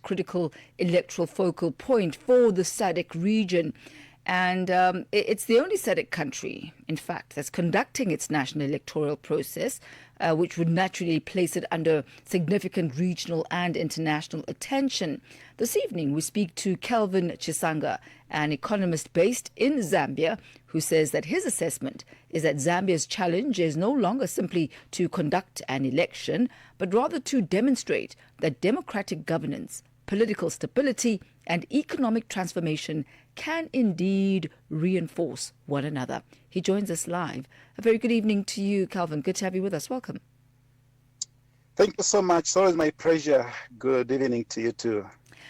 critical electoral focal point for the SADC region. And it's the only SADC country, in fact, that's conducting its national electoral process, which would naturally place it under significant regional and international attention. This evening, we speak to Kelvin Chisanga, an economist based in Zambia, who says that his assessment is that Zambia's challenge is no longer simply to conduct an election, but rather to demonstrate that democratic governance, political stability, and economic transformation can indeed reinforce one another. He joins us live. A very good evening to you, Calvin. Good to have you with us. Welcome. Thank you so much. It's always my pleasure. Good evening to you too.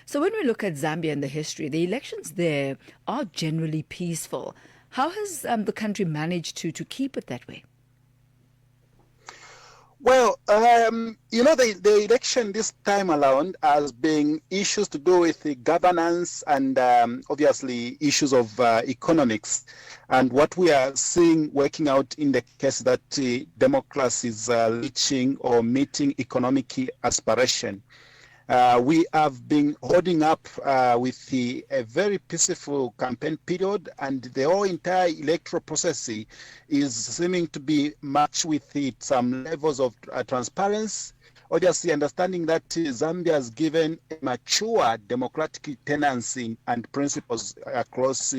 So when we look at Zambia and the history, the elections there are generally peaceful. How has the country managed to keep it that way? Well, the election this time around has been issues to do with the governance and obviously issues of economics. And what we are seeing working out in the case that democracy is reaching or meeting economic aspiration. We have been holding up with a very peaceful campaign period, and the whole entire electoral process is seeming to be matched with some levels of transparency. Obviously, understanding that Zambia has given a mature democratic tendency and principles across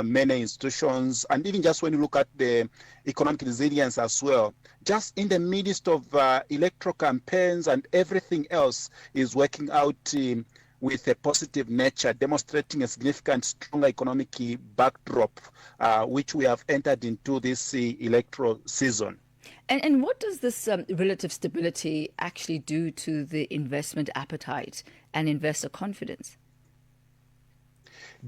many institutions, and even just when you look at the economic resilience as well, just in the midst of electoral campaigns and everything else is working out with a positive nature, demonstrating a significant, stronger economic backdrop, which we have entered into this electoral season. And what does this relative stability actually do to the investment appetite and investor confidence?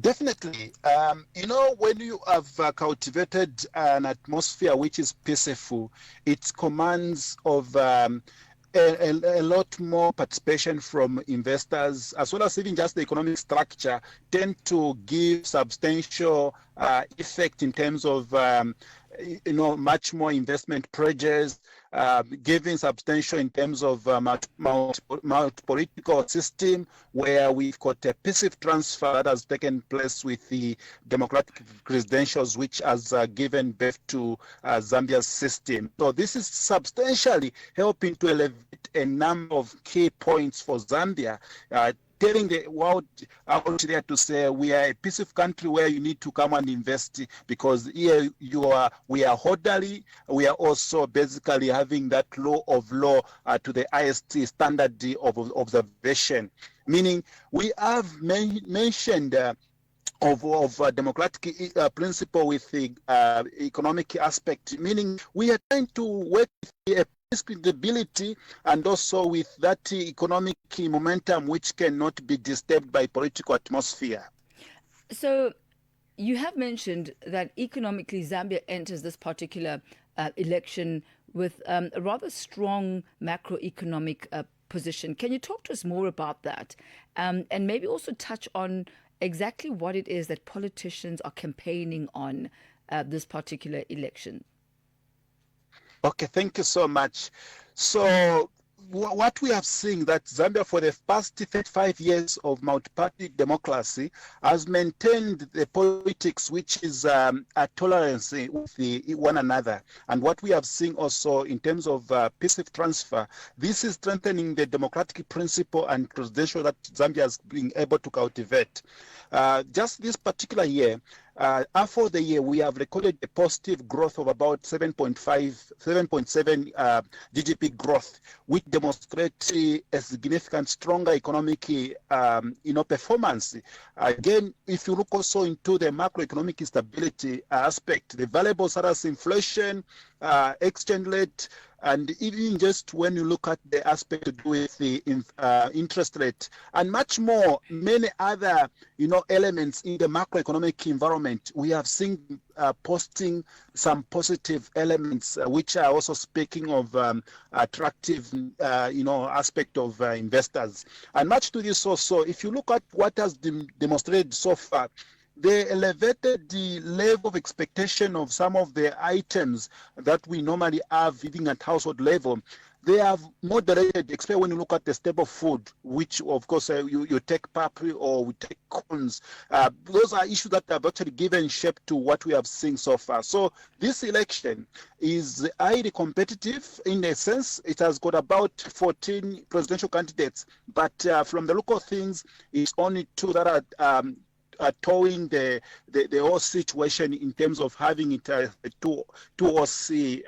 Definitely. When you have cultivated an atmosphere which is peaceful, it commands of a lot more participation from investors, as well as even just the economic structure, tend to give substantial effect in terms of much more investment projects, giving substantial in terms of political system, where we've got a peaceful transfer that has taken place with the democratic credentials, which has given birth to Zambia's system. So this is substantially helping to elevate a number of key points for Zambia, telling the world out there to say we are a peaceful country where you need to come and invest, because here we are orderly. We are also basically having that law of law to the IST standard of observation, meaning we have mentioned of democratic principle with the economic aspect, meaning we are trying to work with a stability and also with that economic momentum which cannot be disturbed by political atmosphere. So you have mentioned that economically Zambia enters this particular election with a rather strong macroeconomic position. Can you talk to us more about that, and maybe also touch on exactly what it is that politicians are campaigning on this particular election? Okay, thank you so much. So what we have seen that Zambia, for the past 35 years of multi-party democracy, has maintained the politics which is a tolerance with one another. And what we have seen also in terms of peaceful transfer, this is strengthening the democratic principle and credential that Zambia has been able to cultivate. Just this particular year, for the year, we have recorded a positive growth of about 7.7 GDP growth, which demonstrates a significant, stronger economic performance. Again, if you look also into the macroeconomic stability aspect, the variables such as inflation, exchange rate, and even just when you look at the aspect to do with the interest rate and much more, many other elements in the macroeconomic environment, we have seen posting some positive elements, which are also speaking of attractive aspect of investors. And much to this also, if you look at what has been demonstrated so far, they elevated the level of expectation of some of the items that we normally have even at household level. they have moderated, especially when you look at the staple food, which of course you take papri or we take corns. Those are issues that have actually given shape to what we have seen so far. So this election is highly competitive in a sense. It has got about 14 presidential candidates, but from the look of things, it's only two that are towing the whole situation in terms of having it two or three